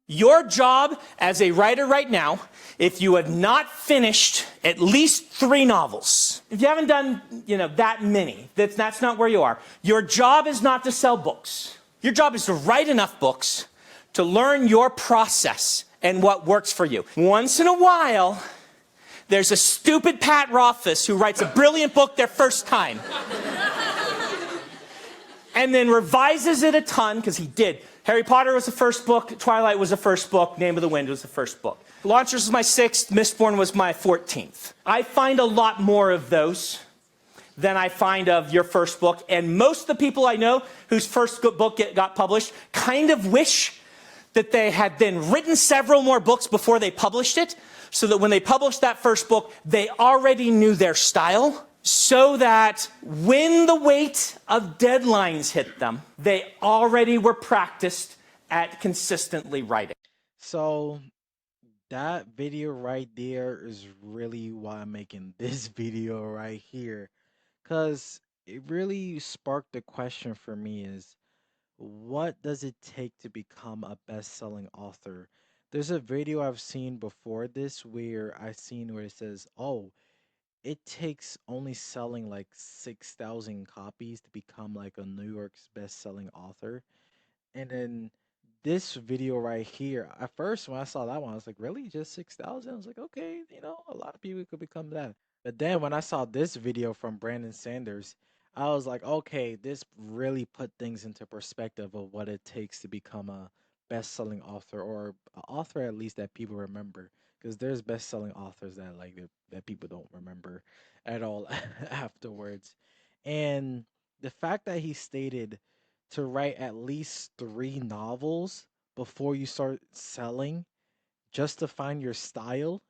Your job as a writer right now, if you have not finished at least 3 novels, if you haven't done, that many, that's not where you are. Your job is not to sell books. Your job is to write enough books to learn your process and what works for you. Once in a while, there's a stupid Pat Rothfuss who writes a brilliant book their first time. And then revises it a ton, because he did. Harry Potter was the first book, Twilight was the first book, Name of the Wind was the first book. Launchers was my 6th, Mistborn was my 14th. I find a lot more of those than I find of your first book, and most of the people I know whose first book got published kind of wish that they had then written several more books before they published it, so that when they published that first book, they already knew their style, so that when the weight of deadlines hit them, they already were practiced at consistently writing. So that video right there is really why I'm making this video right here. Cause it really sparked the question for me is what does it take to become a best-selling author? There's a video I've seen before this where it says, oh, it takes only selling like 6,000 copies to become like a New York's best-selling author. And then this video right here, at first when I saw that one, I was like, really? Just 6,000? I was like, okay, a lot of people could become that. But then when I saw this video from Brandon Sanders, I was like, okay, this really put things into perspective of what it takes to become a best-selling author or an author at least that people remember. Because there's best-selling authors that people don't remember at all afterwards. And the fact that he stated to write at least 3 novels before you start selling just to find your style,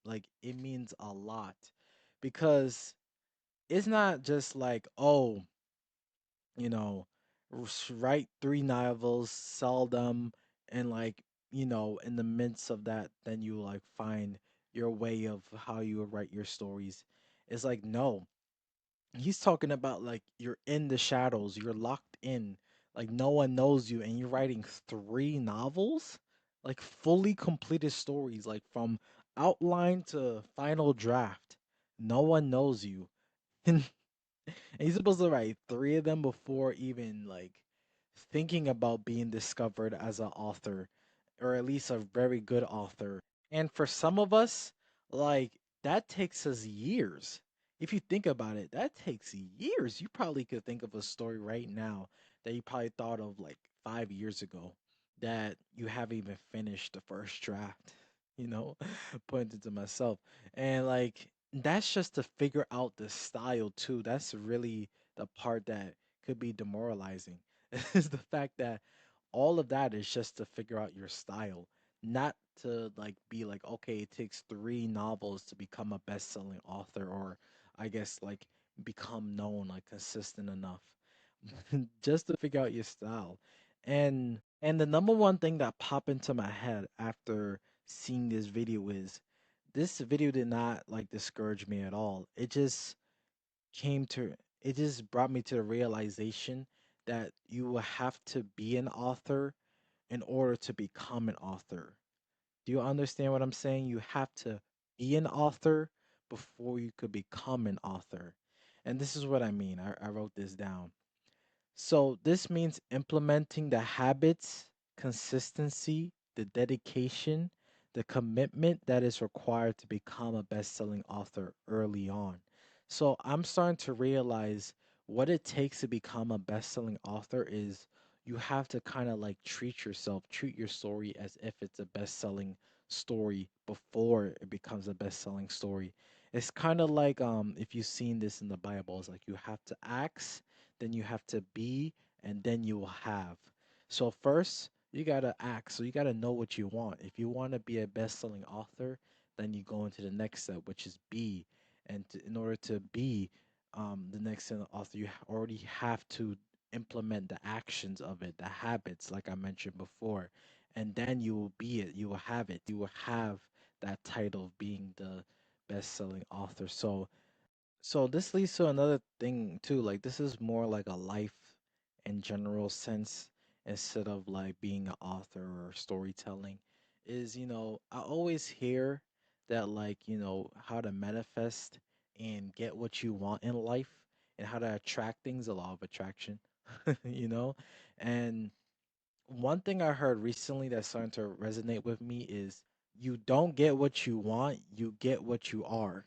like it means a lot because it's not just like, oh, you know, write 3 novels, sell them, and like, in the midst of that, then you like find your way of how you write your stories. It's like, no, he's talking about like you're in the shadows, you're locked in, like no one knows you, and you're writing 3 novels, like fully completed stories, like from outline to final draft. No one knows you. And he's supposed to write 3 of them before even like thinking about being discovered as an author, or at least a very good author. And for some of us, like that takes us years. If you think about it, that takes years. You probably could think of a story right now that you probably thought of like 5 years ago that you haven't even finished the first draft, you know, pointing to myself. And like that's just to figure out the style too. That's really the part that could be demoralizing. Is the fact that all of that is just to figure out your style, not to like be like, okay, it takes 3 novels to become a best-selling author, or I guess like become known, like consistent enough, just to figure out your style. And the number one thing that popped into my head after seeing this video is this video did not like discourage me at all. Came to it just brought me to the realization that you will have to be an author in order to become an author. Do you understand what I'm saying? You have to be an author before you could become an author. And this is what I mean. I wrote this down. So this means implementing the habits, consistency, the dedication, the commitment that is required to become a best-selling author early on. So I'm starting to realize what it takes to become a best-selling author is you have to kind of like treat your story as if it's a best-selling story before it becomes a best-selling story. It's kind of like if you've seen this in the Bible, it's like you have to ask, then you have to be, and then you will have. So first, you gotta act. So you gotta know what you want. If you want to be a best-selling author, then you go into the next step, which is be. And in order to be the next author, you already have to implement the actions of it, the habits, like I mentioned before, and then you will be it. You will have it. You will have that title of being the best-selling author. So this leads to another thing too. Like this is more like a life in general sense. instead of like being an author or storytelling is, I always hear that, like, how to manifest and get what you want in life and how to attract things, a law of attraction, you know? And one thing I heard recently that's starting to resonate with me is you don't get what you want, you get what you are.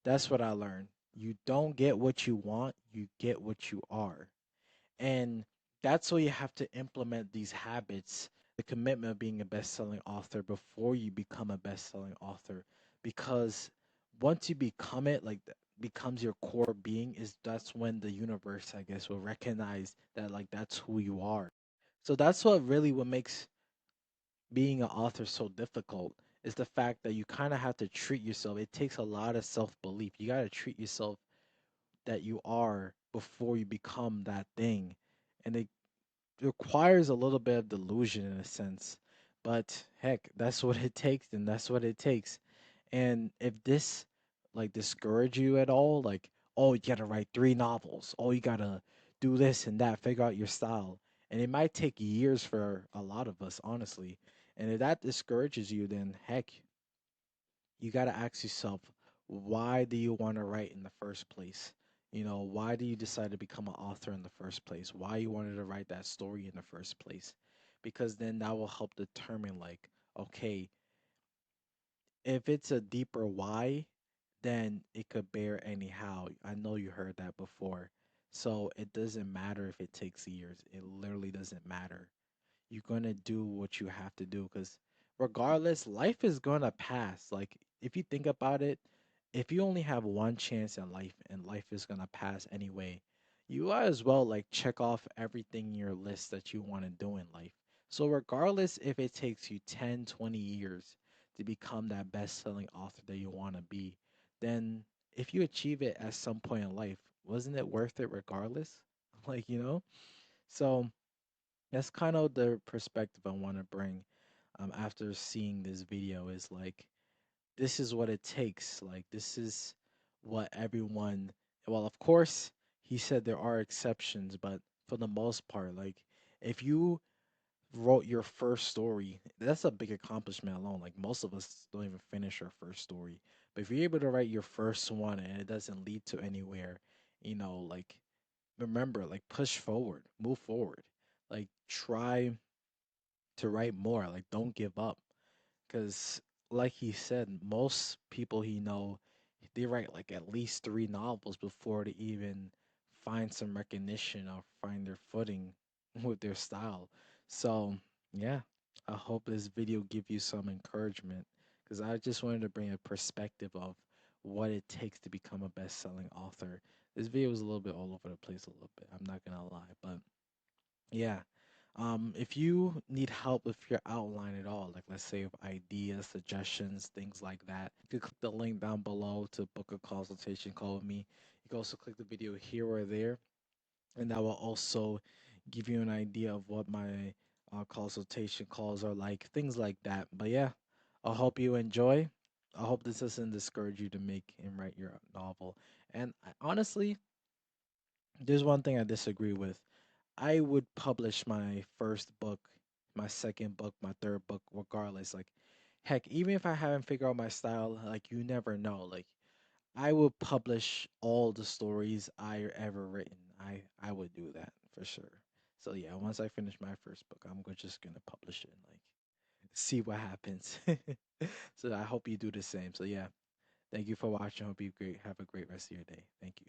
That's what I learned. You don't get what you want, you get what you are. And that's why you have to implement these habits, the commitment of being a best-selling author before you become a best-selling author. Because once you become it, like becomes your core being, is that's when the universe, I guess, will recognize that like that's who you are. So that's what makes being an author so difficult is the fact that you kind of have to treat yourself. It takes a lot of self-belief. You got to treat yourself that you are before you become that thing. And it requires a little bit of delusion in a sense. But heck, that's what it takes, and that's what it takes. And if this like discourage you at all, like, oh, you gotta write 3 novels, oh, you gotta do this and that, figure out your style. And it might take years for a lot of us, honestly. And if that discourages you, then heck, you got to ask yourself, why do you want to write in the first place? Why do you decide to become an author in the first place? Why you wanted to write that story in the first place? Because then that will help determine, like, okay, if it's a deeper why, then it could bear anyhow. I know you heard that before. So it doesn't matter if it takes years. It literally doesn't matter. You're gonna do what you have to do because regardless, life is gonna pass. Like if you think about it, if you only have one chance in life and life is gonna pass anyway, you might as well like check off everything in your list that you want to do in life. So regardless if it takes you 10, 20 years to become that best-selling author that you want to be, then if you achieve it at some point in life, wasn't it worth it regardless? So that's kind of the perspective I want to bring after seeing this video is like this is what it takes. Like this is what everyone, well, of course, he said there are exceptions, but for the most part, like if you wrote your first story, that's a big accomplishment alone. Like most of us don't even finish our first story. But if you're able to write your first one and it doesn't lead to anywhere, like remember, like push forward, move forward. Like try to write more. Like don't give up. Because like he said, most people he know, they write like at least 3 novels before they even find some recognition or find their footing with their style. So yeah, I hope this video give you some encouragement because I just wanted to bring a perspective of what it takes to become a best-selling author. This video was a little bit all over the place a little bit. I'm not gonna lie, but yeah. If you need help with your outline at all, like let's say with ideas, suggestions, things like that, you could click the link down below to book a consultation call with me. You can also click the video here or there, and that will also give you an idea of what my consultation calls are like, things like that. But yeah, I hope you enjoy. I hope this doesn't discourage you to make and write your novel. And honestly, there's one thing I disagree with. I would publish my first book, my second book, my third book, regardless. Like, heck, even if I haven't figured out my style, like, you never know. Like, I would publish all the stories I ever written. I would do that for sure. So yeah, once I finish my first book, just gonna publish it and like see what happens. So I hope you do the same. So yeah, thank you for watching. Hope you great have a great rest of your day. Thank you.